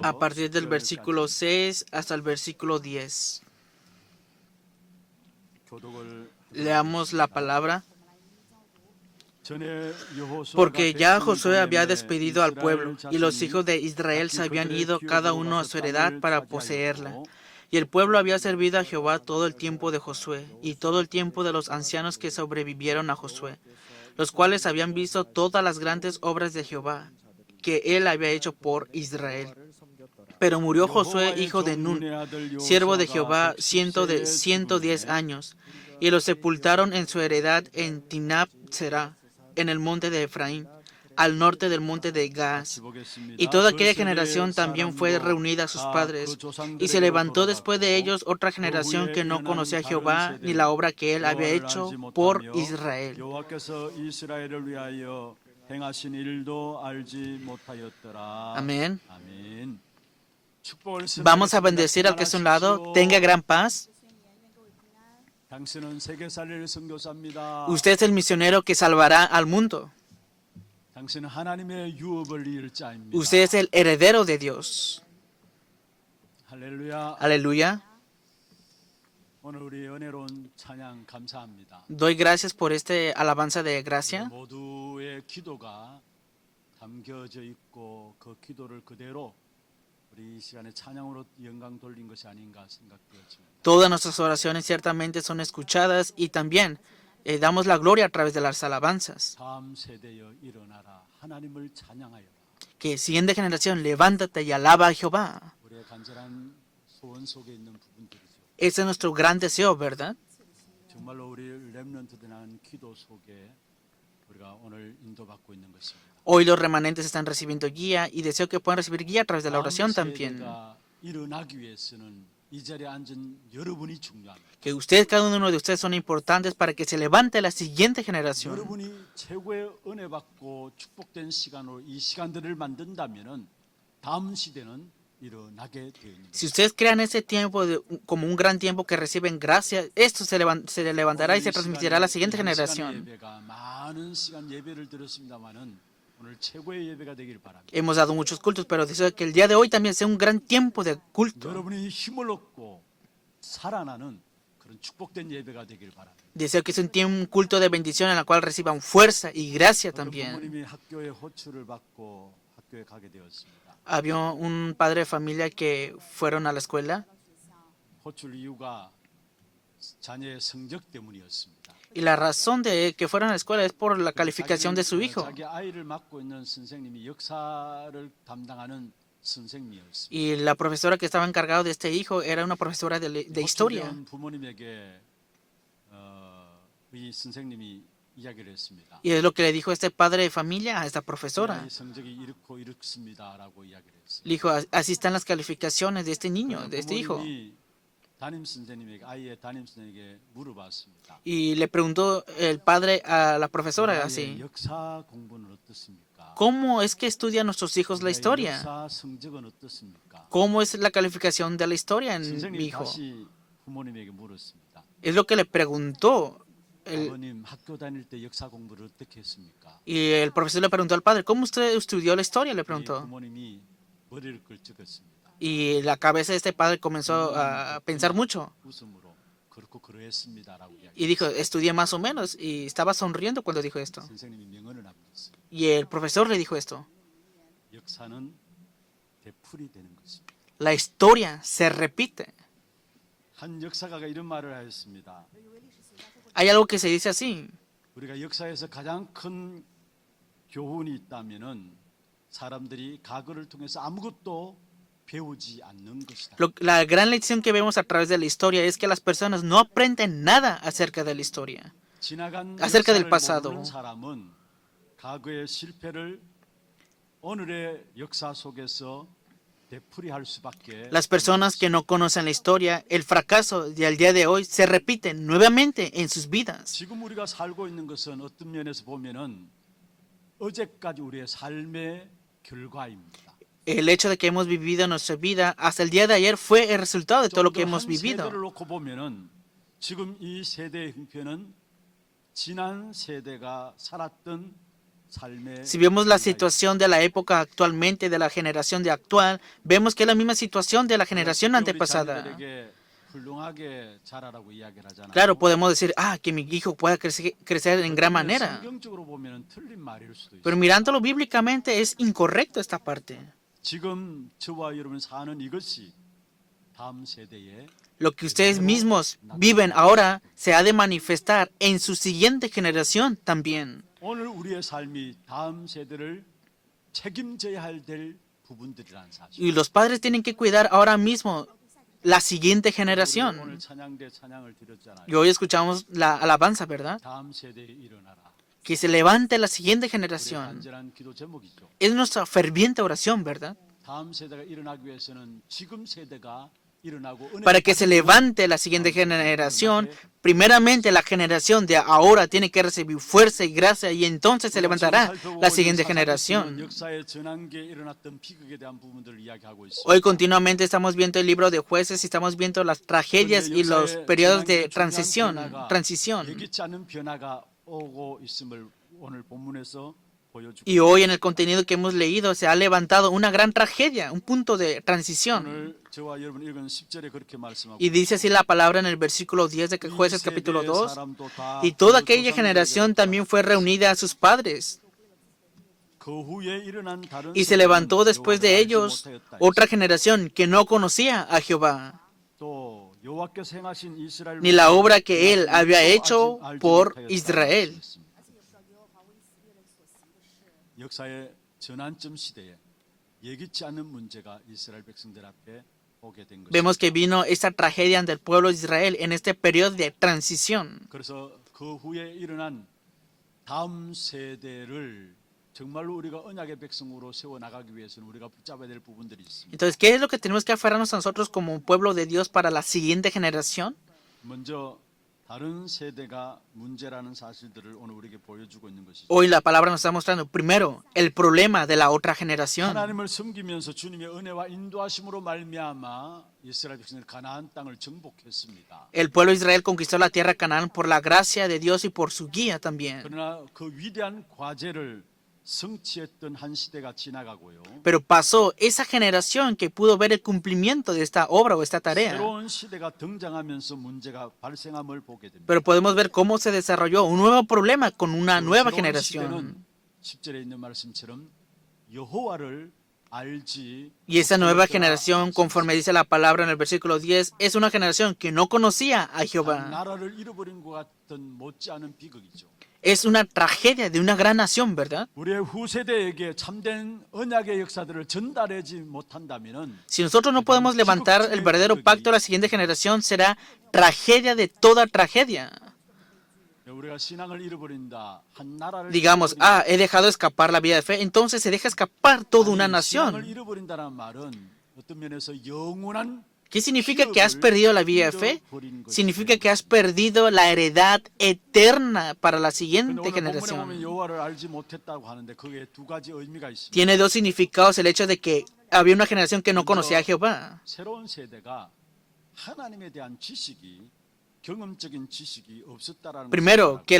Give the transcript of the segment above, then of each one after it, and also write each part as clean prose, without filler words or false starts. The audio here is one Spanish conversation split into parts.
a partir del versículo 6 hasta el versículo 10. Leamos la palabra. Porque ya Josué había despedido al pueblo, y los hijos de Israel se habían ido cada uno a su heredad para poseerla. Y el pueblo había servido a Jehová todo el tiempo de Josué, y todo el tiempo de los ancianos que sobrevivieron a Josué, los cuales habían visto todas las grandes obras de Jehová, que él había hecho por Israel. Pero murió Josué, hijo de Nun, siervo de Jehová, 110 años, y lo sepultaron en su heredad en Timnat-Será, en el monte de Efraín, al norte del monte de Gaas. Y toda aquella generación también fue reunida a sus padres, y se levantó después de ellos otra generación que no conocía a Jehová ni la obra que él había hecho por Israel. Amén. Vamos a bendecir al que es a un lado. Tenga gran paz. Usted es el misionero que salvará al mundo. Usted es el heredero de Dios. Aleluya. Doy gracias por este alabanza de gracia. Todas nuestras oraciones ciertamente son escuchadas y también damos la gloria a través de las alabanzas. Que siguiente generación, levántate y alaba a Jehová. Ese es nuestro gran deseo, ¿verdad? Hoy los remanentes están recibiendo guía y deseo que puedan recibir guía a través de la oración también. Que ustedes, cada uno de ustedes son importantes para que se levante la siguiente generación. Si ustedes crean ese tiempo como un gran tiempo que reciben gracia, esto se levantará y se transmitirá a la siguiente generación. Hemos dado muchos cultos, pero deseo que el día de hoy también sea un gran tiempo de culto. Deseo que sea un culto de bendición en el cual reciban fuerza y gracia también. Había un padre de familia que fueron a la escuela y la razón de que fueron a la escuela es por la calificación de su hijo. Y la profesora que estaba encargada de este hijo era una profesora de historia. Y es lo que le dijo este padre de familia a esta profesora. Le dijo, así están las calificaciones de este niño, de este hijo. Y le preguntó el padre a la profesora así, ¿cómo es que estudian nuestros hijos la historia? ¿Cómo es la calificación de la historia en mi hijo? Es lo que le preguntó. Y el profesor le preguntó al padre, ¿cómo usted estudió la historia? Le preguntó. Y la cabeza de este padre comenzó a pensar mucho. Y dijo, estudié más o menos. Y estaba sonriendo cuando dijo esto. Y el profesor le dijo esto. La historia se repite. Hay algo que se dice así. La gran lección que vemos a través de la historia es que las personas no aprenden nada acerca de la historia, acerca del pasado. Las personas que no conocen la historia, el fracaso del día de hoy se repite nuevamente en sus vidas. El hecho de que hemos vivido nuestra vida hasta el día de ayer fue el resultado de todo lo que hemos vivido. Si vemos la situación de la época actualmente, de la generación de actual, vemos que es la misma situación de la generación antepasada. Claro, podemos decir, que mi hijo pueda crecer en gran manera. Pero mirándolo bíblicamente es incorrecto esta parte. Lo que ustedes mismos viven ahora se ha de manifestar en su siguiente generación también. 오늘 우리의 삶이 다음 세대를 책임져야 될 부분들이라는 사실. Y los padres tienen que cuidar ahora mismo la siguiente generación. 오늘 찬양대 찬양을 드렸잖아요. Y hoy escuchamos la alabanza, ¿verdad? 다음 세대에 일어나라. Que se levante la siguiente 우리의 generación. 간절한 기도 제목이죠. Es nuestra ferviente oración, ¿verdad? 다음 세대가 일어나기 위해서는 지금 세대가 일어나고 Para que se levante la siguiente generación, primeramente la generación de ahora tiene que recibir fuerza y gracia y entonces se levantará la siguiente generación. 역사의 전환기에 일어났던 비극에 대한 부분들을 이야기하고 있습니다. Hoy continuamente estamos viendo el libro de jueces y estamos viendo las tragedias y los periodos de transición. 예기치 않은 변화가 오고 있음을 오늘 본문에서 보여주고 Y hoy en el contenido que hemos leído se ha levantado una gran tragedia, un punto de transición. 오늘 저와 여러분 읽은 10절에 그렇게 말씀하고 Y dice así la palabra en el versículo 10 de Jueces capítulo 2. Y toda aquella generación también fue reunida a sus padres. Y se levantó después de ellos otra generación que no conocía a Jehová, ni la obra que él había hecho por Israel. 역사의 전환점 시대에 예기치 않은 문제가 이스라엘 백성들 앞에 오게 된 것입니다. Vemos que vino esta tragedia ante el pueblo de Israel en este periodo de transición. 그래서 그 후에 일어난 다음 세대를 정말로 우리가 언약의 백성으로 세워 나가기 위해서는 우리가 붙잡아야 될 부분들이 있습니다. Entonces, ¿qué es lo que tenemos que aferrarnos a nosotros como un pueblo de Dios para la siguiente generación? 먼저 다른 세대가 문제라는 사실들을 오늘 우리에게 보여주고 있는 것이죠. Hoy la palabra nos está mostrando, primero, el problema de la otra generación. 하나님을 섬기면서 주님의 은혜와 인도하심으로 말미암아 이스라엘 백성들 가나안 땅을 정복했습니다. El pueblo de Israel conquistó la tierra de Canaán por la gracia de Dios y por su guía también. 그러나 그 위대한 과제를 성취했던 한 시대가 지나가고요. Pero pasó esa generación que pudo ver el cumplimiento de esta obra o esta tarea. 새로운 시대가 등장하면서 문제가 발생함을 보게 됩니다. Pero podemos ver cómo se desarrolló un nuevo problema con una nueva 새로운 generación. 시대는 10절에 있는 말씀처럼 여호와를 알지 Y esa nueva generación, conforme dice la palabra en el versículo 10, es una generación que no conocía a Jehová. 나라를 잃어버린 것 같은 못지않은 비극이죠. Es una tragedia de una gran nación, ¿verdad? 우리의 후세대에게 참된 언약의 역사들을 전달하지 못한다면은 Si nosotros no podemos levantar el verdadero pacto a la siguiente generación, será tragedia de toda tragedia. 우리가 신앙을 잃어버린다. 한 나라를 Digamos, he dejado escapar la vida de fe, entonces se deja escapar toda una 신앙을 nación. 잃어버린다는 말은 어떤 면에서 영원한 ¿Qué significa que has perdido la vida de fe? Significa que has perdido la heredad eterna para la siguiente 오늘 본문에 보면 generación. 여호와를 알지 못했다고 하는데 그게 두 가지 의미가 있습니다. Tiene dos significados el hecho de que había una generación que no conocía a Jehová. 새로운 세대가 하나님에 대한 지식이 경험적인 지식이 없었다라는 Primero, que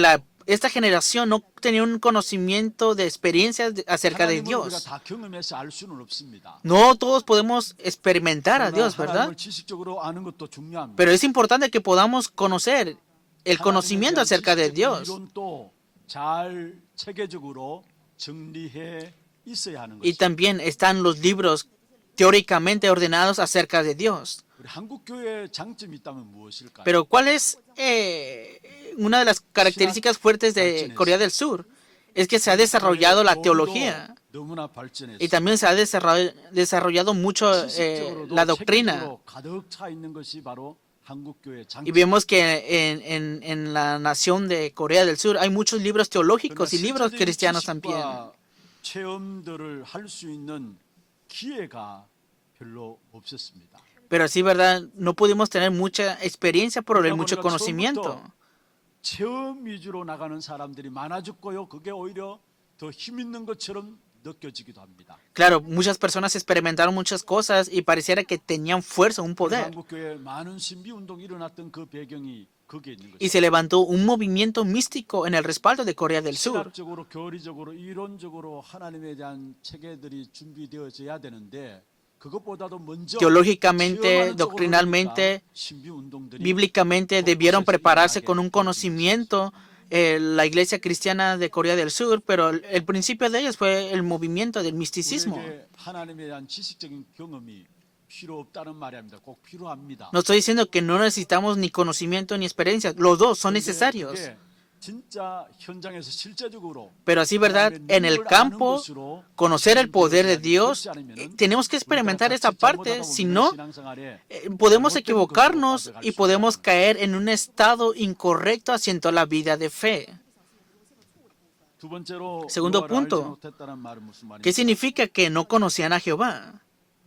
esta generación no tenía un conocimiento de experiencias acerca de 우리가 Dios. 다 경험해서 알 수는 없습니다. No todos podemos experimentar a 그러나 Dios, ¿verdad? 하나님을 지식적으로 아는 것도 중요합니다. Pero es importante que podamos conocer el conocimiento acerca de Dios. 이론도 잘 체계적으로 정리해 있어야 하는 Y 것입니다. también están los libros teóricamente ordenados acerca de Dios. 우리 한국 교회의 장점이 있다면 무엇일까요? Pero ¿cuál es una de las características fuertes de Corea del Sur? Es que se ha desarrollado la teología 너무나 발전했어요. y también se ha desarrollado mucho 지식적으로도 la doctrina. 체계적으로 가득 차 있는 것이 바로 한국 교회의 장점. Y vemos que en la nación de Corea del Sur hay muchos libros teológicos y libros cristianos también. 체험들을 할 수 있는 기회가 별로 없었습니다. Pero sí, ¿verdad? No pudimos tener mucha experiencia por el mucho 그러니까 conocimiento. 처음부터 체험 위주로 나가는 사람들이 많아졌고요. 그게 오히려 더 힘 있는 것처럼 느껴지기도 합니다. Claro, muchas personas experimentaron muchas cosas y pareciera que tenían fuerza, un poder. 한국교회에 많은 신비 운동이 일어났던 그 배경이 거기에 있는 Y 것입니다. se levantó un movimiento místico en el respaldo de Corea del Sur. 신학적으로, 교리적으로, 이론적으로 하나님에 대한 체계들이 준비되어져야 되는데 그것보다도 먼저 Teológicamente, 체험하는 쪽으로 doctrinalmente, 보니까 신비 운동들이 bíblicamente debieron prepararse con un conocimiento la iglesia cristiana de Corea del Sur, pero el principio de ellos fue el movimiento del misticismo. 우리에게 하나님에 대한 지식적인 경험이 필요 없다는 말이 아닙니다. 꼭 필요합니다. No estoy diciendo que no necesitamos ni conocimiento ni experiencia, los dos son necesarios. 그게 진짜 현장에서 실제적으로 Pero así, verdad, en el campo, conocer el poder de Dios, tenemos que experimentar esa parte, si no, podemos equivocarnos y podemos caer en un estado incorrecto haciendo la vida de fe. Segundo punto, ¿qué significa que no conocían a Jehová?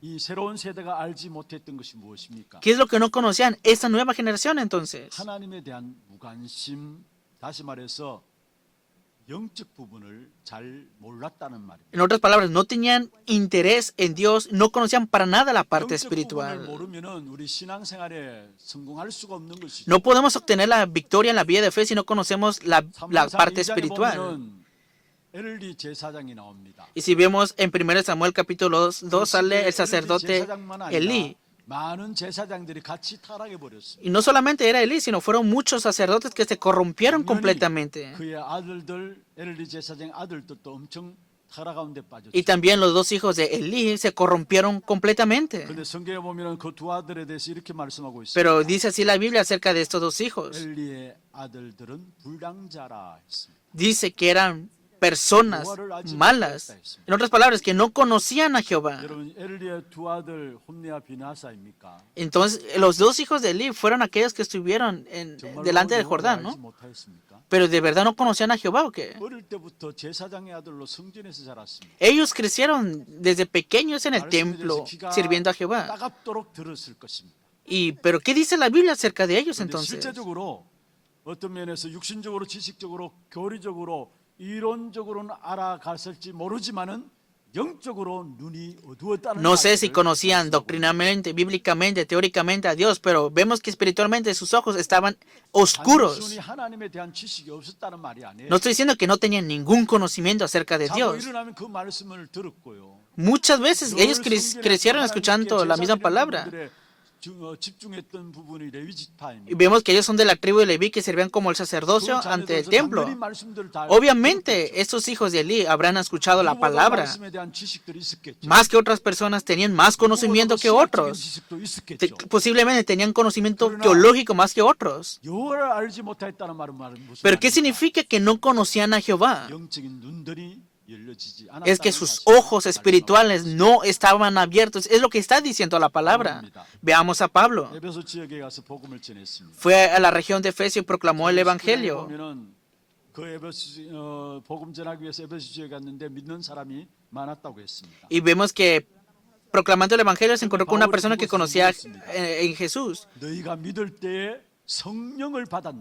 이 새로운 세대가 알지 못했던 것이 무엇입니까? ¿Qué es lo que no conocían esta nueva generación entonces? 하나님에 대한 무관심, 다시 말해서 영적 부분을 잘 몰랐다는 말입니다. En otras palabras, no tenían interés en Dios, no conocían para nada la parte 영적 부분을 espiritual. 모르면은 우리 신앙생활에 성공할 수가 없는 것이죠. No podemos obtener la victoria en la vida de fe si no conocemos la parte espiritual. 엘리 제사장이 나옵니다. Y si vemos en 1 Samuel capítulo 2 sale el sacerdote Elí. 많은 제사장들이 같이 타락해 버렸어요. Y no solamente era Elí, sino fueron muchos sacerdotes que se corrompieron completamente. 그의 아들들, 엘리 제사장 아들들도 엄청 타락 가운데 빠졌죠. Y también los dos hijos de Elí se corrompieron completamente. 근데 성경에 보면은 그 두 아들에 대해서 이렇게 말씀하고 있습니다. Pero dice así la Biblia acerca de estos dos hijos. 엘리의 아들들은 불량자라 했습니다. Dice que eran personas malas. En otras palabras, que no conocían a Jehová. 여러분 엘리의 두 아들 홈리와 비나사입니까? Entonces, los dos hijos de Elí fueron aquellos que estuvieron delante del Jordán, ¿no? Pero de verdad no conocían a Jehová, ¿o qué? 어릴 때부터 제사장의 아들로 성전에서 자랐습니다. Ellos crecieron desde pequeños en el templo sirviendo a Jehová. 따갑도록 들었을 것입니다. Pero ¿qué dice la Biblia acerca de ellos 근데 entonces? 실제적으로 어떤 면에서 육신적으로, 지식적으로, 교리적으로, 이론적으로는 알아갔을지 모르지만은 영적으로 눈이 어두웠다는 No sé si 사실을 conocían 말씀하고 doctrinalmente, bíblicamente, teóricamente a Dios, pero vemos que espiritualmente sus ojos estaban 단순히 oscuros. 하나님에 대한 지식이 없었다는 말이 아니에요. No estoy diciendo que no tenían ningún conocimiento acerca de 자고 Dios. 일어나면 그 말씀을 들었고요. Muchas veces ellos 늘 성경에 crecieron 하나님께 escuchando la misma 제사드리는 palabra. 분들의 집중했던 부분이 레위 지파입니다. Y vemos que ellos son de la tribu de Leví que servían como el sacerdocio ante el templo. Obviamente, estos hijos de Elí habrán escuchado la palabra. Más que otras personas tenían más conocimiento que otros. Posiblemente tenían conocimiento teológico más que otros. Pero ¿qué significa que no conocían a Jehová? Es que sus ojos espirituales no estaban abiertos. Es lo que está diciendo la palabra. Veamos a Pablo. Fue a la región de Efesio y proclamó el evangelio. Y vemos que proclamando el evangelio se encontró con una persona que conocía en Jesús.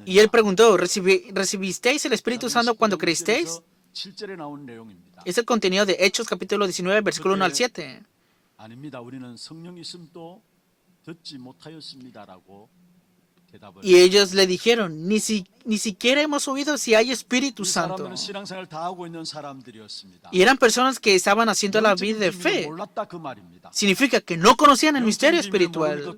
Y él preguntó, ¿recibisteis el Espíritu Santo cuando creísteis? Es el contenido de Hechos capítulo 19, versículo 1 al 7. Y ellos le dijeron, ni siquiera hemos oído si hay Espíritu Santo. Y eran personas que estaban haciendo la vida de fe. Significa que no conocían el misterio espiritual.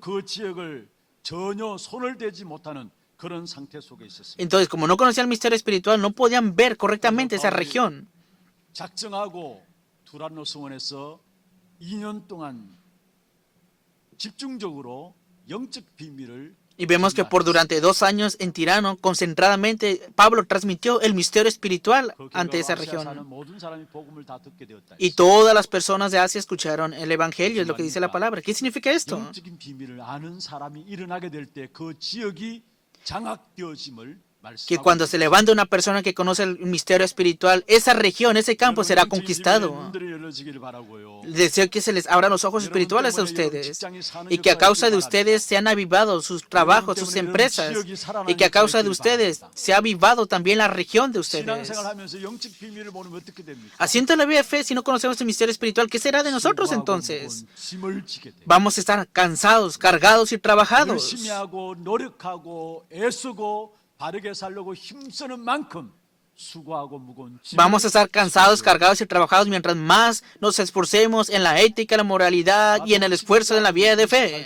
Entonces, como no conocían el misterio espiritual, no podían ver correctamente esa región. 작정하고 두란노 성원에서 2년 동안 집중적으로 영적 비밀을 Y vemos que durante 2 años en Tirano, concentradamente, Pablo transmitió el misterio espiritual ante esa región. Y todas las personas de Asia escucharon el evangelio, es lo que dice la palabra. ¿Qué significa esto? 영적인 비밀을 아는 사람이 일어나게 될 때 그 지역이 장악되어짐을 que cuando se levanta una persona que conoce el misterio espiritual, esa región, ese campo será conquistado. Deseo que se les abran los ojos espirituales a ustedes y que a causa de ustedes se han avivado sus trabajos, sus empresas, y que a causa de ustedes se ha avivado también la región de ustedes. Haciendo la vida de fe, si no conocemos el misterio espiritual, ¿qué será de nosotros entonces? Vamos a estar cansados, cargados y trabajados. 열심히 하고 노력하고 애쓰고 바르게 살려고 힘쓰는 만큼 수고하고 무거운 짐을 Vamos a estar cansados, cargados y trabajados mientras más nos esforcemos en la ética, la moralidad y en el esfuerzo de la vida de fe.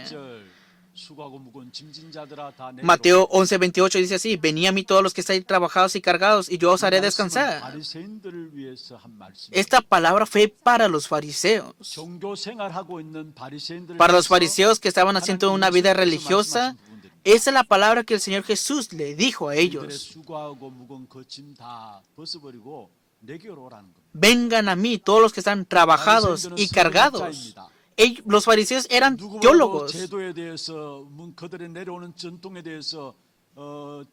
수고하고 무거운 짐진 자들아 다 내게로 Mateo 11:28 dice así: venid a mí todos los que estáis trabajados y cargados, y yo os haré 말씀은 descansar. 바리새인들을 위해서 한 말씀. Esta palabra fue para los fariseos. 종교 생활하고 있는 바리새인들을 Para los 위해서 fariseos que estaban haciendo una vida 하나님께서 religiosa, 말씀하신 부분들입니다. esa es la palabra que el Señor Jesús le dijo a 그들의 ellos. 수고하고 무거운 그 짐 다 벗어버리고 내게로 오라는 겁니다. Vengan a mí todos los que están trabajados y cargados. Los fariseos eran 누구보다도 teólogos. 제도에 대해서 그들의 내려오는 전통에 대해서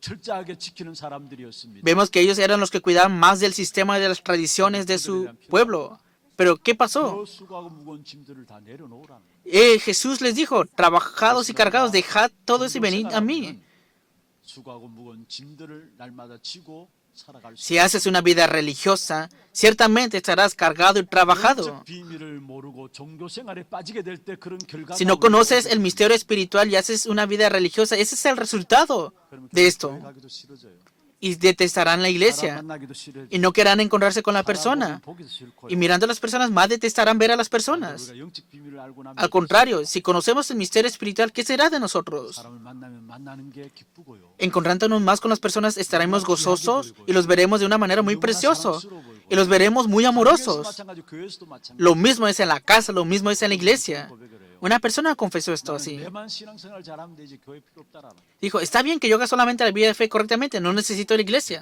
철저하게 지키는 사람들이었습니다. Vemos que ellos eran los que cuidaban más del sistema y de las tradiciones de su pueblo. Pero ¿qué pasó? 그 수고하고 무거운 짐들을 다 내려놓으라는 거예요. Jesús les dijo: trabajados y cargados, dejad todo eso y venid a mí. 수고하고 무거운 짐들을 날마다 지고 살아갈 수 Si haces una vida religiosa, ciertamente estarás cargado y trabajado. 영적 비밀을 모르고 종교 생활에 빠지게 될 때 그런 결과가 Si no conoces el misterio espiritual y haces una vida religiosa, ese es el resultado de esto. 가기도 싫어져요. Y detestarán la iglesia 사람 만나기도 싫어져요. y no querrán encontrarse con la persona. 보기도 싫고요. Y mirando a las personas, más detestarán ver a las personas. 우리가 영적 비밀을 알고 나면 Al contrario, si conocemos el misterio espiritual, ¿qué será de nosotros? 사람을 만나면 만나는 게 기쁘고요. Encontrándonos más con las personas, estaremos gozosos y los veremos de una manera muy preciosa. Y los veremos muy 가정에서 amorosos. 마찬가지, 교회에서도 마찬가지. Lo mismo es en la casa, lo mismo es en la iglesia. Una persona confesó esto así. 내만 신앙생활 잘하면 되지 교회 필요 없다라는. Dijo: está bien que yo haga solamente la vida de fe correctamente, no necesito la iglesia.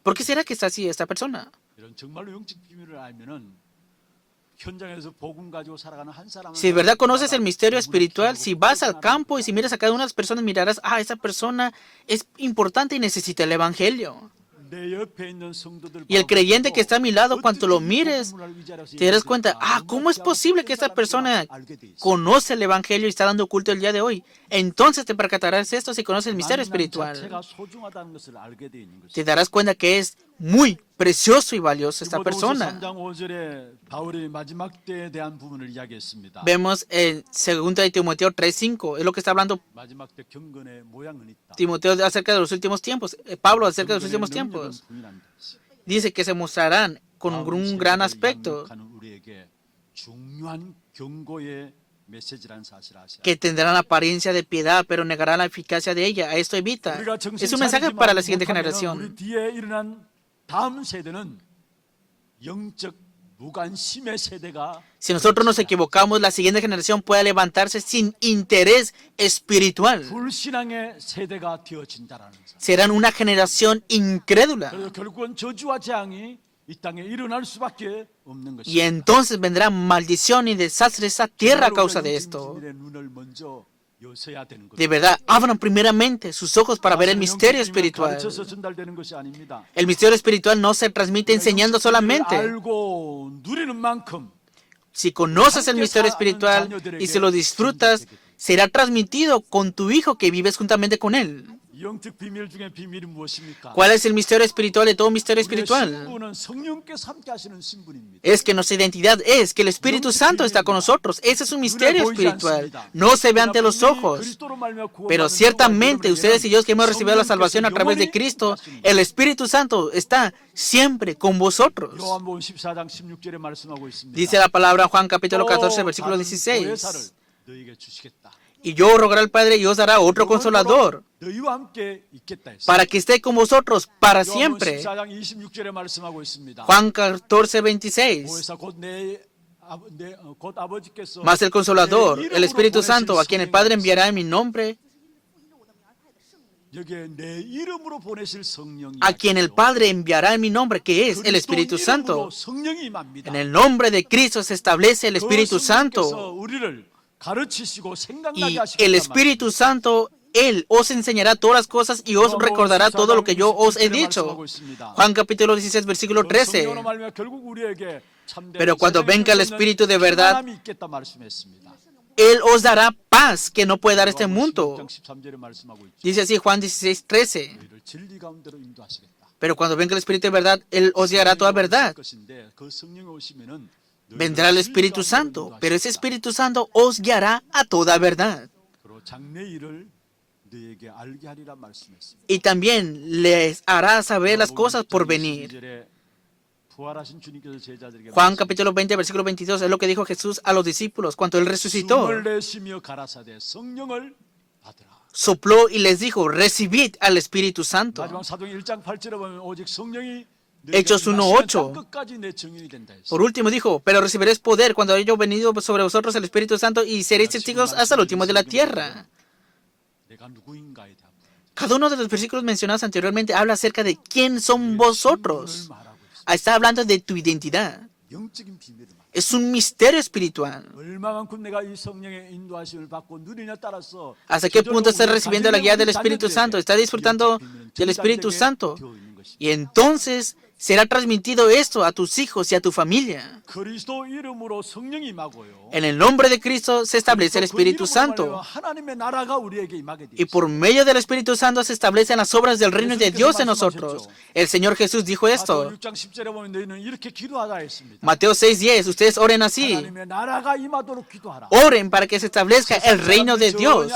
¿Por qué será que está así esta persona? 이런 정말로 영적 비밀을 알면은 현장에서 복음 가지고 살아가는 한 사람은 Si de verdad conoces el misterio espiritual, si vas al campo y si miras a cada una de las personas, mirarás: esa persona es importante y necesita el evangelio. 내 옆에 있는 성도들 Y el creyente que está a mi lado, cuando lo 어떻게 mires, 복음을 위자라서 te darás 얘기했을까? cuenta: ¿cómo es posible que esta persona 알게 돼 있어. conoce el evangelio y está dando culto el día de hoy? Entonces te percatarás de esto si conoces el misterio 만남 espiritual. 자체가 소중하다는 것을 알게 돼 있는 것이죠. Te darás cuenta que es muy precioso y valioso esta 디모데후서 persona. 3장 5절에 바울이 마지막 때에 대한 부분을 이야기했습니다. Vemos en 2 de Timoteo 3:5, es lo que está hablando 마지막 때 경건의 모양은 있다. Timoteo acerca de los últimos tiempos, Pablo acerca de los últimos tiempos. Dice que se mostrarán con un gran aspecto, 우리에게 중요한 경고의 메시지라는 사실을 아셔야 que tendrán apariencia de piedad, pero negarán la eficacia de ella. A esto evita. 우리가 정신 Es un mensaje 차리지 para la siguiente 못하면 generación. 우리 뒤에 일어난 다음 세대는 영적 무관심의 세대가 Si nosotros nos equivocamos, la siguiente generación puede levantarse sin interés espiritual. 불신앙의 세대가 되어진다라는 것. Serán una generación incrédula. 그래서 결국은 저주와 재앙이 이 땅에 일어날 수밖에 없는 Y 것입니다. entonces vendrá maldición y desastre a esa tierra a causa de esto. 비밀의 눈을 먼저 여셔야 되는 De 것입니다. verdad, abran primeramente sus ojos para ver el misterio espiritual. 가르쳐서 전달되는 것이 아닙니다. El misterio espiritual no se transmite enseñando solamente. 알고 누리는 만큼 Si conoces el misterio espiritual y si lo disfrutas, será transmitido con tu hijo que vives juntamente con él. 영적 비밀 중에 비밀이 무엇입니까? ¿Cuál es el misterio espiritual de todo misterio 우리의 espiritual? 신분은 성령께서 함께 하시는 신분입니다. Es que nuestra identidad es que el Espíritu Santo está con nosotros. Ese es un misterio espiritual. No se ve ante los ojos. Pero ciertamente ustedes y yo que hemos recibido la salvación a través de Cristo, el Espíritu Santo está siempre con vosotros. 요한복음 14장 16절에 말씀하고 있습니다. Dice la palabra en Juan capítulo 14, versículo 16. 너에게 주시겠다. Y yo rogaré al Padre y os dará otro consolador 너희와 함께 있겠다 했어요. para que esté con vosotros para 요한복음 siempre. 14장 26절에 말씀하고 있습니다. Juan 14, 26. 보혜사 곧 아버지께서 Mas el consolador, 내 el 이름으로 Espíritu 보내실 Santo, a quien el Padre 성령이 enviará en mi nombre, 여기에 내 이름으로 보내실 성령이 a quien el Padre enviará en mi nombre, que es el Espíritu Santo. En el nombre de Cristo se establece el Espíritu Santo. 우리를 가르치시고 Y 생각나게 하시고 el Espíritu Santo Él os enseñará todas las cosas y os recordará todo lo que yo os he dicho. Juan capítulo 16, versículo 13. Pero cuando venga el Espíritu de verdad, Él os dará paz que no puede dar este mundo. Dice así Juan 16, 13. Pero cuando venga el Espíritu de verdad, Él os guiará toda verdad. Vendrá el Espíritu Santo, pero ese Espíritu Santo os guiará a toda verdad. Y también les hará saber las cosas por venir. Juan capítulo 20, versículo 22 es lo que dijo Jesús a los discípulos cuando Él resucitó. Sopló y les dijo, recibid al Espíritu Santo. Hechos 1:8. Por último dijo, pero recibiréis poder cuando haya venido sobre vosotros el Espíritu Santo y seréis testigos hasta el último de la tierra. Cada uno de los versículos mencionados anteriormente habla acerca de quién son vosotros. Está hablando de tu identidad. Es un misterio espiritual. ¿Hasta qué punto estás recibiendo la guía del Espíritu Santo? ¿Estás disfrutando del Espíritu Santo? Y entonces será transmitido esto a tus hijos y a tu familia. En el nombre de Cristo se establece el Espíritu Santo. Y por medio del Espíritu Santo se establecen las obras del reino de Dios en nosotros. El Señor Jesús dijo esto. Mateo 6:10, ustedes oren así. Oren para que se establezca el reino de Dios.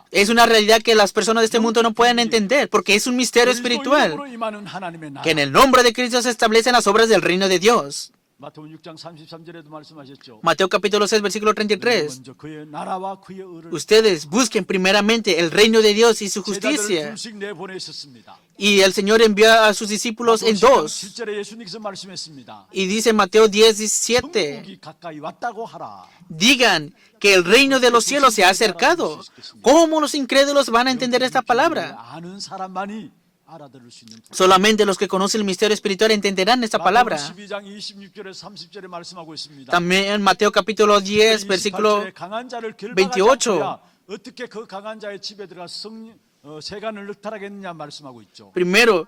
Es una realidad que las personas de este mundo no pueden entender porque es un misterio espiritual. Que en el nombre de Cristo se establecen las obras del reino de Dios. Mateo capítulo 6, versículo 33. Ustedes busquen primeramente el reino de Dios y su justicia. Y el Señor envió a sus discípulos en dos. Y dice Mateo 10:17. Digan que el reino de los cielos se ha acercado. ¿Cómo los incrédulos van a entender esta palabra? Solamente los que conocen el misterio espiritual entenderán esta palabra. También en Mateo capítulo 10, versículo 28. Primero,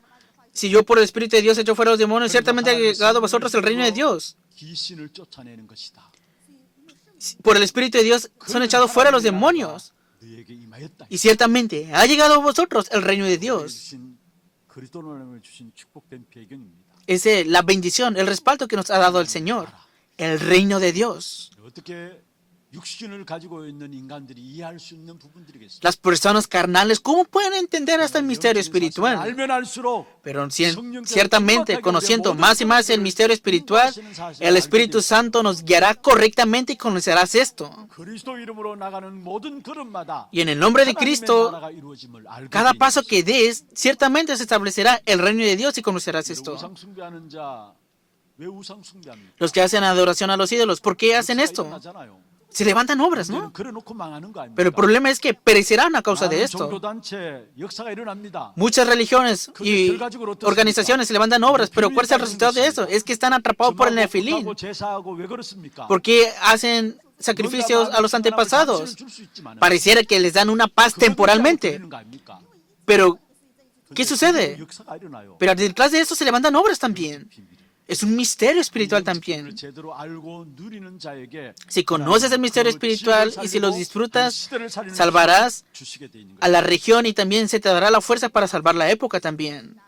si yo por el Espíritu de Dios echo fuera los demonios, ciertamente ha llegado a vosotros el reino de Dios. Por el Espíritu de Dios son echados fuera los demonios. Y ciertamente ha llegado a vosotros el reino de Dios. Es la bendición, el respaldo que nos ha dado el Señor. El reino de Dios. Las personas carnales, ¿cómo pueden entender hasta el misterio espiritual? Pero ciertamente, conociendo más y más el misterio espiritual, el Espíritu Santo nos guiará correctamente y conocerás esto. Y en el nombre de Cristo, cada paso que des, ciertamente se establecerá el reino de Dios y conocerás esto. Los que hacen adoración a los ídolos, ¿por qué hacen esto? Se levantan obras, ¿no? Pero el problema es que perecerán a causa de esto. Muchas religiones y organizaciones se levantan obras, pero ¿cuál es el resultado de eso? Es que están atrapados por el nefilín. ¿Por qué hacen sacrificios a los antepasados? Pareciera que les dan una paz temporalmente. Pero, ¿qué sucede? Pero detrás de eso se levantan obras también. Es un misterio espiritual también. Si conoces el misterio espiritual y si los disfrutas, salvarás a la región y también se te dará la fuerza para salvar la época también.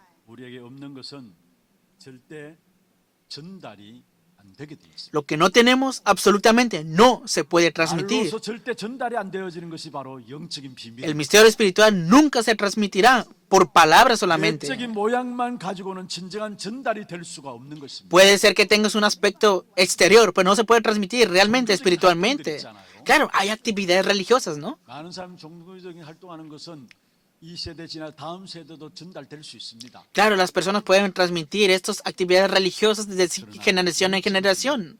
Lo que no tenemos, absolutamente no se puede transmitir. El misterio espiritual nunca se transmitirá por palabras solamente. Puede ser que tengas un aspecto exterior, pero no se puede transmitir realmente espiritualmente. Claro, hay actividades religiosas, ¿no? Claro, las personas pueden transmitir estas actividades religiosas de generación en generación.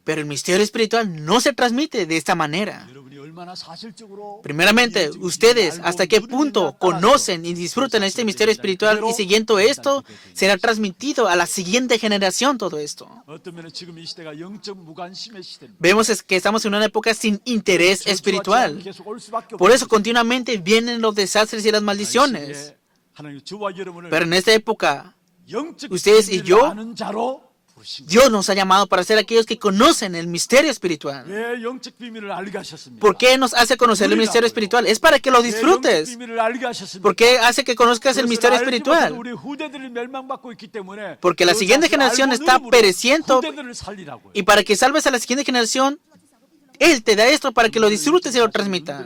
Pero el misterio espiritual no se transmite de esta manera. 얼마나 사실적으로 Primeramente, ustedes hasta qué punto conocen y disfrutan este misterio espiritual y siguiendo esto será transmitido a la siguiente generación todo esto. 어떤 면에 지금 이 시대가 영적 무관심의 시대입니다. Vemos que estamos en una época sin interés espiritual. 계속 올 수밖에 Por eso 없는 continuamente vienen los desastres y las maldiciones. 하나님 저와 여러분을 Pero en esta época, 영적 ustedes y 비밀을 yo, 아는 자로 부르신 거예요. Dios nos ha llamado para ser aquellos que conocen el misterio espiritual. 왜 영적 비밀을 알게 하셨습니까? ¿Por qué nos hace conocer el misterio espiritual? Es para que lo 왜 영적 disfrutes. 비밀을 알게 하셨습니까? ¿Por qué hace que conozcas el misterio 그것을 알지 못해서 espiritual? 우리 후대들이 멸망받고 있기 때문에 Porque la 그 siguiente 사실을 generación 알고 está 누리므로 pereciendo 후대들을 살리라고요. y para que salves a la siguiente generación, Él te da esto para que lo disfrutes y lo transmitas.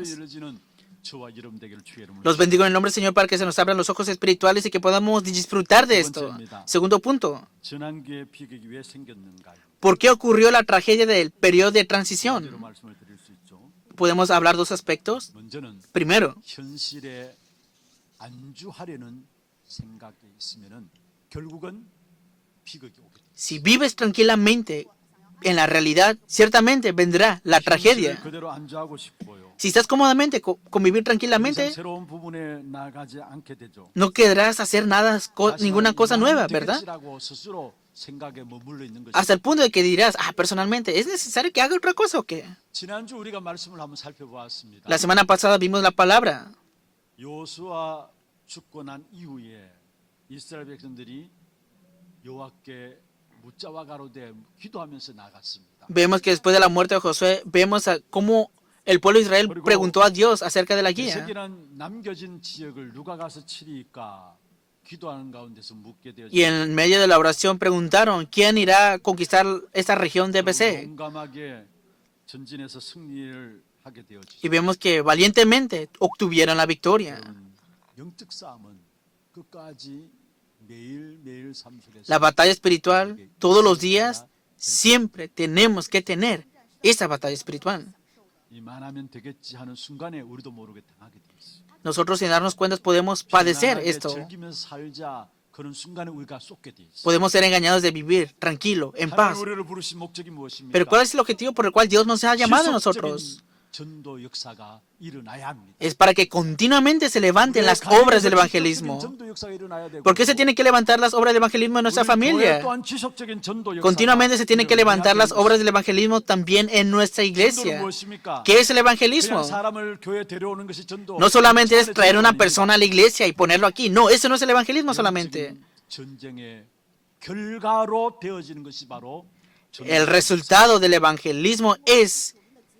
Los bendigo en el nombre del Señor para que se nos abran los ojos espirituales y que podamos disfrutar de esto. Segundo punto, 전환기의 비극이 왜 생겼는가? ¿por qué ocurrió la tragedia del periodo de 여러 transición? 말씀을 드릴 수 있죠. Podemos hablar dos aspectos. 먼저는 Primero, 현실에 안주하려는 생각이 있으면은 결국은 비극이 오게 됩니다. si vives tranquilamente en la realidad, ciertamente vendrá la tragedia. 현실을 그대로 안주하고 싶어요. Si estás cómodamente, convivir 더 이상 tranquilamente, 새로운 부분에 나가지 않게 되죠. no querrás hacer nada, ninguna cosa nueva, ¿verdad? 되겠지라고 스스로 생각에 머물러 있는 것이. Hasta el punto de que dirás, personalmente, ¿es necesario que haga otra cosa o qué? 지난주 우리가 말씀을 한번 살펴보았습니다. La semana pasada vimos la palabra. 요수아 죽고 난 이후에 이스라엘 백성들이 여호와께 묻자와 가로되 기도하면서 나갔습니다. Vemos que después de la muerte de Josué, vemos cómo el pueblo de Israel preguntó a Dios acerca de la guía. 대세기란 남겨진 지역을 누가 가서 치리까 기도하는 가운데서 묻게 되었죠. Y en medio de la oración preguntaron, ¿quién irá a conquistar esta región de BC? 용감하게 전진해서 승리를 하게 되었죠. Y vemos que valientemente obtuvieron la victoria. 영적 싸움은 끝까지 매일매일 삶 속에서 La batalla espiritual, todos los días, siempre tenemos que tener esa batalla espiritual. 이만하면 되겠지 하는 순간에 우리도 모르게 당하게 돼 있어요. Nosotros sin darnos cuenta podemos padecer 편안하게 esto. 즐기면서 살자 그런 순간에 우리가 쏟게 돼 있어요. Podemos ser engañados de vivir tranquilo, en 하나님 paz. 우리를 부르신 목적이 무엇입니까? Pero ¿cuál es el objetivo por el cual Dios nos ha llamado a nosotros? 지속적인 전도 역사가 일어나야 합니다. Es para que continuamente se levanten las obras del evangelismo. 전도 역사가 일어나야 되고, ¿Por qué se tienen que levantar las obras del evangelismo en nuestra 우리 교회 familia? 또한 지속적인 전도 역사가 Continuamente se tienen que levantar las 일어나야 obras del evangelismo también en nuestra 전도는 iglesia. 무엇입니까? ¿Qué es el evangelismo? 그냥 사람을 교회에 데려오는 것이 전도. No solamente es traer una 전도가 persona a la iglesia y ponerlo aquí. No, eso no es el evangelismo 아닙니다. solamente. 전쟁의 결과로 되어지는 것이 바로 El resultado del evangelismo es,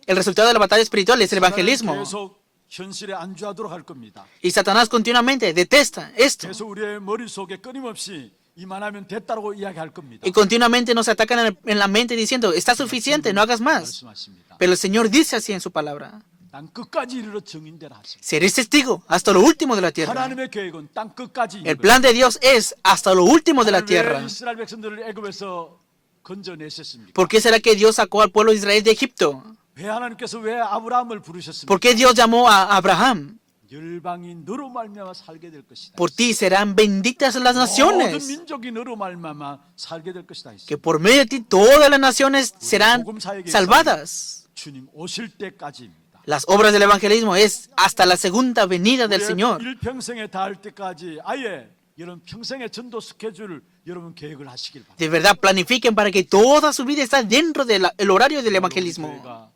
el resultado de la batalla espiritual es el evangelismo. 계속 현실에 안주하도록 할 겁니다. Y Satanás continuamente detesta esto. 계속 우리의 머릿속에 끊임없이 이만하면 됐다고 이야기할 겁니다. Y continuamente nos atacan en la mente diciendo, está suficiente, no hagas más. 말씀하십니다. Pero el Señor dice así en su palabra. 땅 끝까지 이르러 증인되라 하십니다. Seréis testigo hasta lo último de la tierra. 하나님의 계획은 땅 끝까지 El plan de Dios es hasta lo último de la 왜 tierra. 이스라엘 백성들을 애굽에서 건져내셨습니까? ¿Por qué será que Dios sacó al pueblo de Israel de Egipto? 왜 하나님께서 왜 아브라함을 부르셨습니까? ¿Por qué Dios llamó a Abraham? 열방이 너로 말미암아 살게 될 것이다. Por ti serán benditas las 모든 naciones. 민족이 너로 말미암아 살게 될 것이다. Que por medio de ti todas las naciones serán salvadas. 주님 오실 때까지입니다. Las obras del evangelismo es hasta la segunda venida del Señor. 일평생에 닿을 때까지 아예 여러분 평생의 전도 스케줄 여러분 계획을 하시길 바랍니다. De verdad, planifiquen para que toda su vida esté dentro del horario del evangelismo. 교회가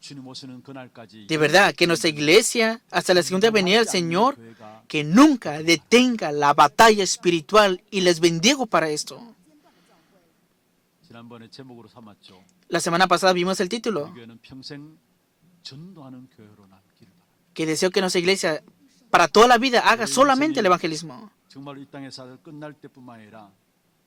주님 오시는 그날까지 De verdad, que nuestra iglesia, hasta la segunda venida del Señor, que nunca detenga la batalla espiritual y les bendigo para esto. 지난번에 제목으로 삼았죠. La semana pasada vimos el título, 우리 교회는 평생 전도하는 교회로 남기를 바랍니다. que deseo que nuestra iglesia para toda la vida haga solamente el evangelismo. 정말 이 땅에서 끝날 때뿐만 아니라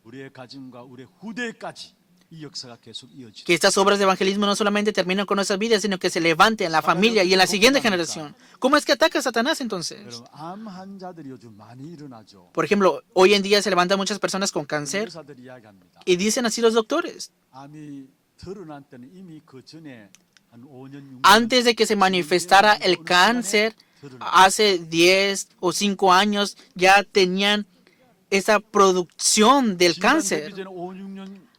우리의 가정과 우리의 후대까지 이 역사가 계속 이어지고 Que estas obras de evangelismo no solamente terminen con nuestras vidas, sino que se levanten en la familia y en la siguiente generación. ¿Cómo es que ataca a Satanás entonces? 여러분 암 환자들이 요즘 많이 일어나죠. Por ejemplo, hoy en día se levantan muchas personas con cáncer 의사들이 이야기합니다. y dicen así los doctores. 암이 드러난 때는 이미 그 전에 한 5년 6년 Antes de que se manifestara el cáncer, hace 10 o 5 años ya tenían esa producción del cáncer. 5, 6년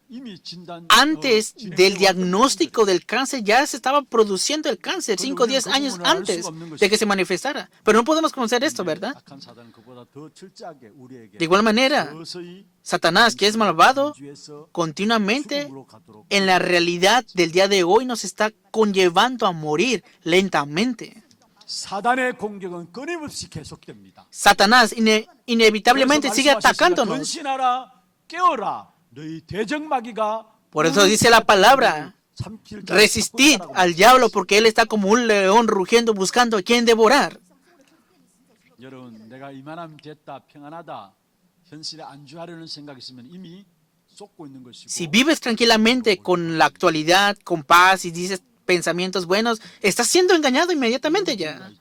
Antes del diagnóstico del cáncer ya se estaba produciendo el cáncer 5 o 10 años antes de que se manifestara. Pero no podemos conocer esto, ¿verdad? De igual manera, Satanás, que es malvado, continuamente en la realidad del día de hoy nos está conllevando a morir lentamente. 사단의 공격은 끊임없이 계속됩니다. Satanás inevitablemente sigue atacándonos. 근신하라 깨어라 너희 대적마귀가 Por eso dice la palabra, resistid al diablo porque él está como un león rugiendo buscando a quien devorar. 여러분 내가 이만하면 됐다 평안하다 현실에 안주하려는 생각이 있으면 이미 쏟고 있는 것이고 Si vives tranquilamente con la actualidad, con paz y dices pensamientos buenos, estás siendo engañado inmediatamente ya.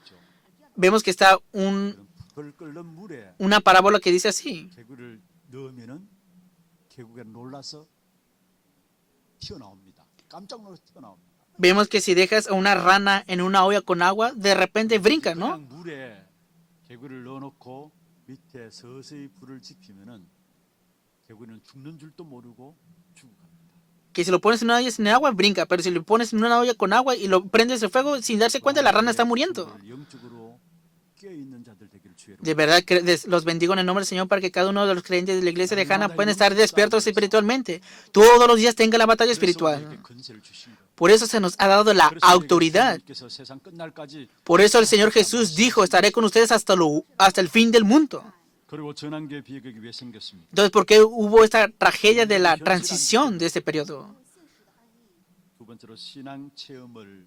Vemos que está 그걸 끓는 물에 una parábola que dice así. 개구리를 넣으면은 개구리가 놀라서 튀어나옵니다. 깜짝 놀라서 튀어나옵니다. Vemos que si dejas a una rana en una olla con agua, de repente brinca, ¿no? 그냥 물에 개구리를 넣어놓고 밑에 서서히 불을 지피면은 개구리는 죽는 줄도 모르고 죽어갑니다. Que si lo pones en una olla sin agua, brinca. Pero si lo pones en una olla con agua y lo prendes el fuego, sin darse cuenta, la rana está muriendo. 영적으로 깨어 있는 자들 되기를 주의 De verdad que los bendigo en el nombre del Señor para que cada uno de los creyentes de la iglesia de Hannah puedan estar despiertos espiritualmente. Todos los días tenga la batalla espiritual. Por eso se nos ha dado la autoridad. Por eso el Señor Jesús dijo, estaré con ustedes hasta el fin del mundo. 그리고 전환기의 비극이 왜 생겼습니까? Entonces, ¿por qué hubo esta tragedia de la transición de este periodo? 두 번째로 신앙 체험을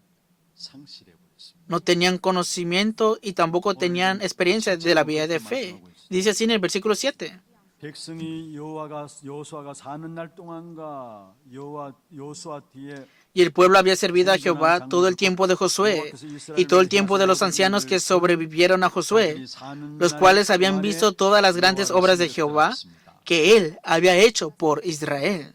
상실해 버렸습니다. No tenían conocimiento y tampoco tenían experiencia de la vida de fe. Dice así en el versículo 7. 백성이 여호수아가 사는 날 동안과 여호수아 뒤에 Y el pueblo había servido a Jehová todo el tiempo de Josué y todo el tiempo de los ancianos que sobrevivieron a Josué, los cuales habían visto todas las grandes obras de Jehová que él había hecho por Israel.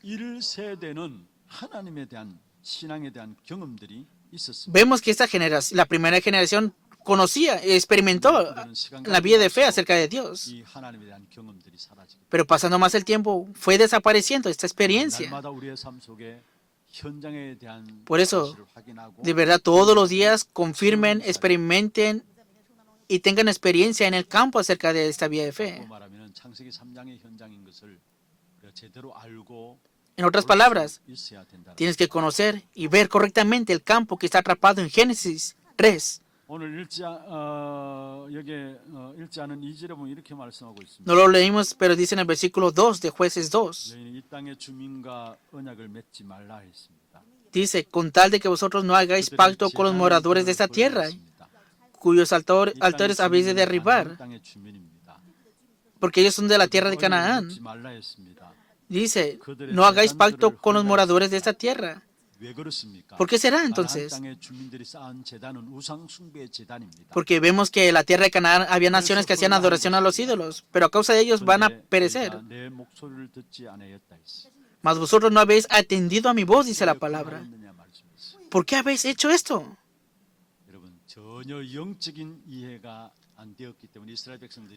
1세대는 하나님에 대한 신앙에 대한 경험들이 있었습니다. Vemos que esta generación, la primera generación, conocía, experimentó la vida de fe acerca de Dios. 이 하나님에 대한 경험들이 사라지고 Pero pasando más el tiempo, fue desapareciendo esta experiencia. 날마다 우리의 삶 속에 현장에 대한 Por eso, 사실을 확인하고 de verdad, todos los días confirmen, experimenten y tengan experiencia en el campo acerca de esta vida de fe. 말하면 창세기 3장의 현장인 것을 우리가 제대로 알고 En otras palabras, 있어야 된다. tienes que conocer y ver correctamente el campo que está atrapado en Génesis 3. 오늘 읽지 않은 2절에 보면 이렇게 말씀하고 있습니다. No lo leímos, pero dice en el versículo 2 de Jueces 2. 너희는 이 땅의 주민과 언약을 맺지 말라 했습니다. Dice, con tal de que vosotros no hagáis pacto con los moradores de esta tierra, cuyos altares habéis de derribar, porque ellos son de la tierra de Canaán. Dice, no hagáis pacto con los moradores de esta tierra. ¿Por qué será entonces? Porque vemos que en la tierra de Canaán había naciones que hacían adoración a los ídolos, pero a causa de ellos van a perecer. Mas vosotros no habéis atendido a mi voz, dice la palabra. ¿Por qué habéis hecho esto?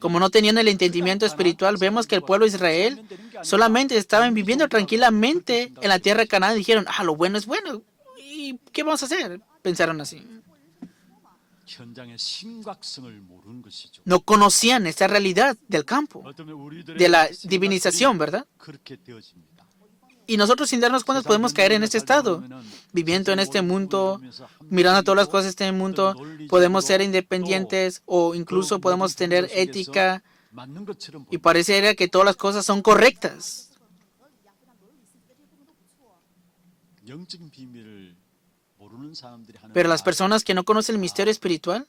Como no tenían el entendimiento espiritual, vemos que el pueblo de Israel solamente estaban viviendo tranquilamente en la tierra de Canaán y dijeron, lo bueno es bueno. ¿Y qué vamos a hacer? Pensaron así. No conocían esta realidad del campo, de la divinización, ¿verdad? Y nosotros sin darnos cuenta podemos caer en este estado, viviendo en este mundo, mirando todas las cosas de este mundo, podemos ser independientes o incluso podemos tener ética y pareciera que todas las cosas son correctas. Pero las personas que no conocen el misterio espiritual,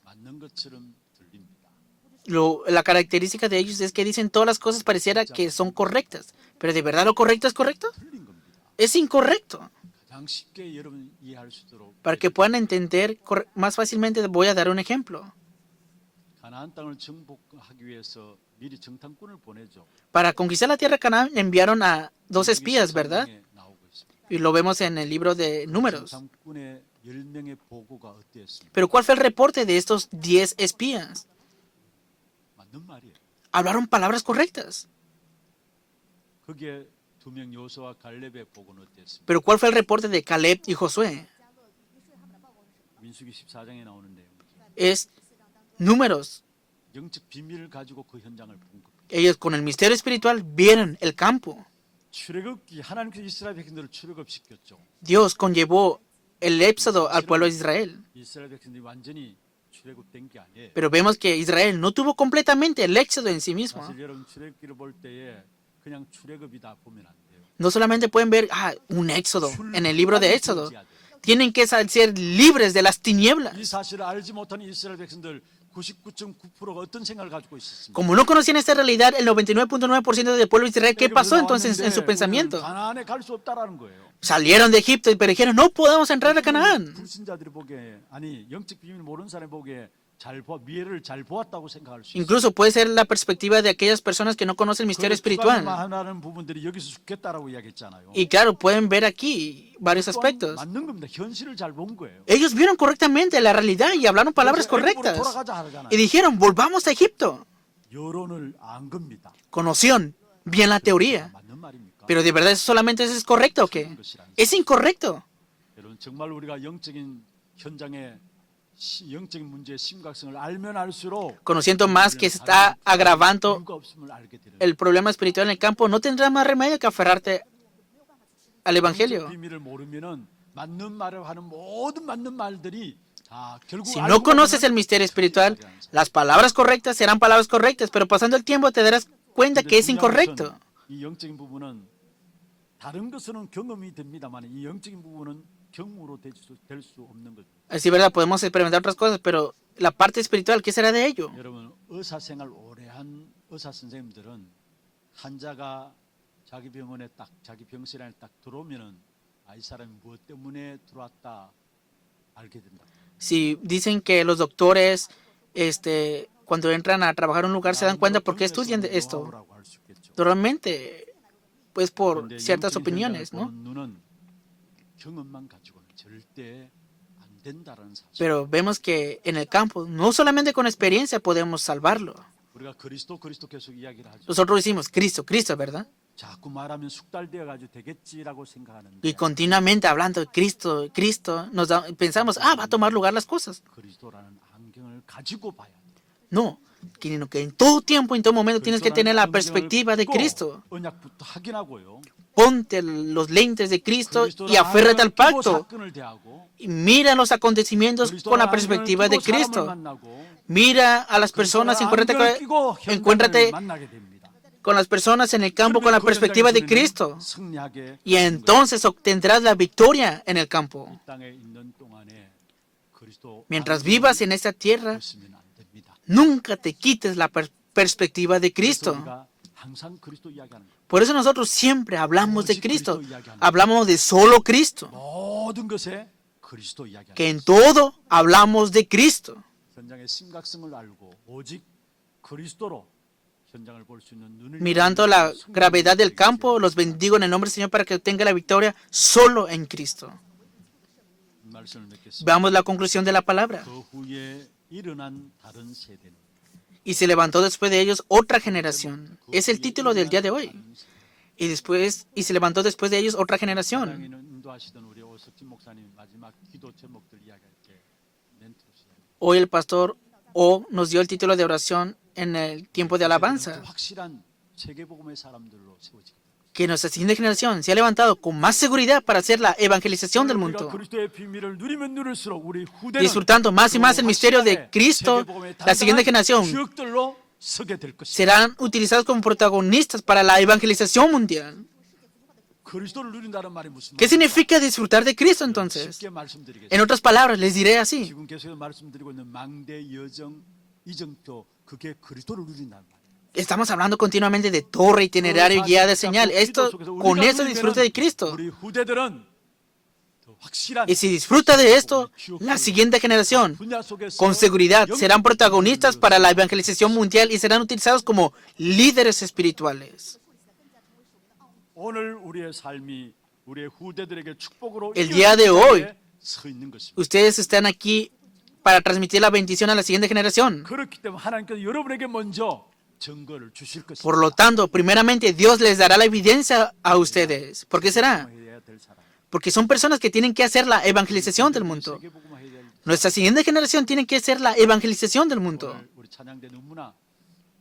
la característica de ellos es que dicen todas las cosas pareciera que son correctas, pero ¿de verdad lo correcto es correcto? Es incorrecto. Para que puedan entender más fácilmente voy a dar un ejemplo. Para conquistar la tierra de Canaán enviaron a 2 espías, ¿verdad? Y lo vemos en el libro de Números. Pero ¿cuál fue el reporte de estos 10 espías? Hablaron palabras correctas. 거기에 두 명 여호수아와 갈렙의 복은 어땠습니까? Pero ¿cuál fue el reporte de Caleb y Josué? 민수기 14장에 나오는 내용이죠. Es números. 영적 비밀을 가지고 그 현장을 본 겁니다. Ellos con el misterio espiritual vieron el campo. 출애굽기 하나님께서 이스라엘 백성들을 출애굽시켰죠. Dios conllevó el éxodo al pueblo de Israel. 이스라엘 백성들이 완전히 출애굽된 게 아니에요. Pero vemos que Israel no tuvo completamente el éxodo en sí mismo. 사실 여러분 출애굽기를 볼 때에 그냥 출애굽이다 보면 안 돼요. No solamente pueden ver un éxodo en el libro de Éxodo. Tienen que ser libres de las tinieblas. 이 사실을 알지 못하는 이스라엘 백성들 99.9%가 어떤 생각을 가지고 있었습니까? Como no conocían esta realidad, el 99.9% del pueblo de Israel, ¿qué pasó entonces en su pensamiento? 가나안에 갈 수 없다라는 거예요. Salieron de Egipto, pero dijeron, no podemos entrar a Canaán. 불신자들이 보기에 아니 영적 비밀 모르는 사람이 보기에 미래를 잘 보았다고 생각할 수 있어요. Incluso puede ser la perspectiva de aquellas personas que no conocen el misterio espiritual. 하나는 부분들이 여기서 죽겠다라고 이야기했잖아요. Y claro, pueden ver aquí varios aspectos. 맞는 겁니다. 현실을 잘 본 거예요. Ellos vieron correctamente la realidad y hablaron palabras correctas. 돌아가자 하잖아요. Y dijeron, volvamos a Egipto. 여론을 안 겁니다. Conocieron bien la teoría. 맞는 말입니까? Pero de verdad, ¿eso solamente es correcto o qué? Es incorrecto. 여러분 정말 우리가 영적인 현장에 영적인 문제의 심각성을 알면 알수록 Conociendo más que se está agravando 이유가 없음을 알게 되는 el problema espiritual en el campo, no tendrás más remedio que aferrarte al Evangelio. 비밀을 모르면은 맞는 말을 하는 모든 맞는 말들이 다 결국 Si no conoces el misterio espiritual, las palabras correctas serán palabras correctas, pero pasando el tiempo te darás cuenta que es incorrecto. 이 영적인 부분은 다른 것은 경험이 됩니다만 이 영적인 부분은 경험으로 될 수 없는 거죠. Así, ¿verdad? Podemos experimentar otras cosas, pero la parte espiritual, ¿qué será de ello? 여러분 의사 생활 오래 한 의사 선생님들은 환자가 자기 병원에 자기 병실에 딱 들어오면은 이 사람이 무엇 때문에 들어왔다 알게 된다. Si dicen que los doctores, cuando entran a trabajar en un lugar, se dan cuenta por qué estudian esto. Normalmente, pues por ciertas opiniones, ¿no? 경험만 가지고는 절대 안 된다라는 사실. Pero vemos que en el campo, no solamente con experiencia podemos salvarlo. 우리가 그리스도 계속 이야기를 하죠. Nosotros decimos Cristo, Cristo, ¿verdad? 자꾸 말하면 숙달되어 가지고 되겠지라고 생각하는데. Y continuamente hablando de Cristo, Cristo, pensamos, va a tomar lugar las cosas. 그리스도라는 안경을 가지고 봐야 돼. No, que en todo tiempo, en todo momento tienes que tener la perspectiva de Cristo. 언약부터 확인하고요. Ponte los lentes de Cristo y aférrate al pacto. Y mira los acontecimientos con la perspectiva de Cristo. Mira a las personas, encuéntrate con las personas en el campo con la perspectiva de Cristo. Y entonces obtendrás la victoria en el campo. Mientras vivas en esta tierra, nunca te quites la perspectiva de Cristo. Por eso nosotros siempre hablamos de Cristo. Hablamos de solo Cristo. Que en todo hablamos de Cristo. Mirando la gravedad del campo, los bendigo en el nombre del Señor para que obtenga la victoria solo en Cristo. Veamos la conclusión de la palabra. Y se levantó después de ellos otra generación. Es el título del día de hoy. Y se levantó después de ellos otra generación. Hoy el pastor O nos dio el título de oración en el tiempo de alabanza. Que nuestra siguiente generación se ha levantado con más seguridad para hacer la evangelización del mundo. Disfrutando más y más el misterio de Cristo, la siguiente generación serán utilizados como protagonistas para la evangelización mundial. ¿Qué significa disfrutar de Cristo entonces? En otras palabras, les diré así. Estamos hablando continuamente de torre, itinerario, guía de señal. Con eso disfruta de Cristo. Y si disfruta de esto, la siguiente generación, con seguridad, serán protagonistas para la evangelización mundial y serán utilizados como líderes espirituales. El día de hoy, ustedes están aquí para transmitir la bendición a la siguiente generación. 증거를 주실 것입니다. Por lo tanto, primeramente Dios les dará la evidencia a ustedes. ¿Por qué será? 해야 될 사람. Porque son personas que tienen que hacer la evangelización del mundo. 세계복음화 해야 될 Nuestra siguiente generación tiene que hacer la evangelización del mundo. 오늘 우리 찬양대 너무나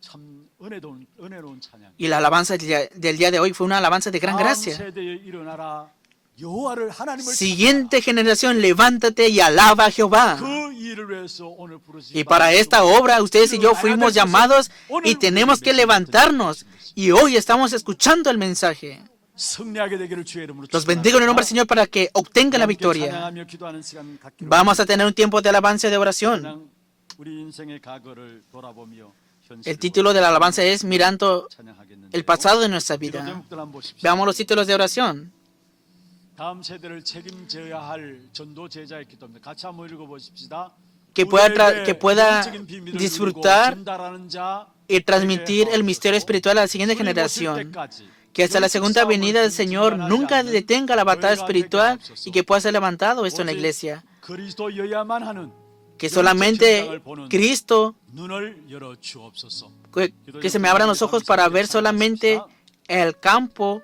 참 은혜로운 찬양. Y la alabanza del día de hoy fue una alabanza de gran 다음 gracia. 세대에 일어나라. 여호와를 하나님을 Siguiente generación, levántate y alaba a Jehová. 그 일을 위해서 오늘 부르신 Y para esta obra, ustedes y yo fuimos llamados y tenemos que levantarnos. Y hoy estamos escuchando el mensaje. 승리하게 되기를 주의 이름으로 Los bendigo en el nombre del Señor para que obtengan la victoria. 찬양하며 기도하는 시간 갖기로 Vamos a tener un tiempo de alabanza y de oración. 그냥 우리 인생의 과거를 돌아보며 El título de la alabanza es Mirando 찬양하겠는데 el pasado de nuestra 기도 vida. 제목들 한번 보십시오. Veamos los títulos de oración. 다음 세대를 책임져야 할 전도 제자의 기도입니다. 같이 한번 읽어보십시다. Que pueda disfrutar y transmitir el misterio espiritual a la siguiente generación. Que hasta la segunda venida del Señor nunca detenga la batalla espiritual y que pueda ser levantado esto en la iglesia. 그리스도여야만 하는 Que solamente Cristo, 눈을 열어 주옵소서. que se me abran los ojos para ver solamente el campo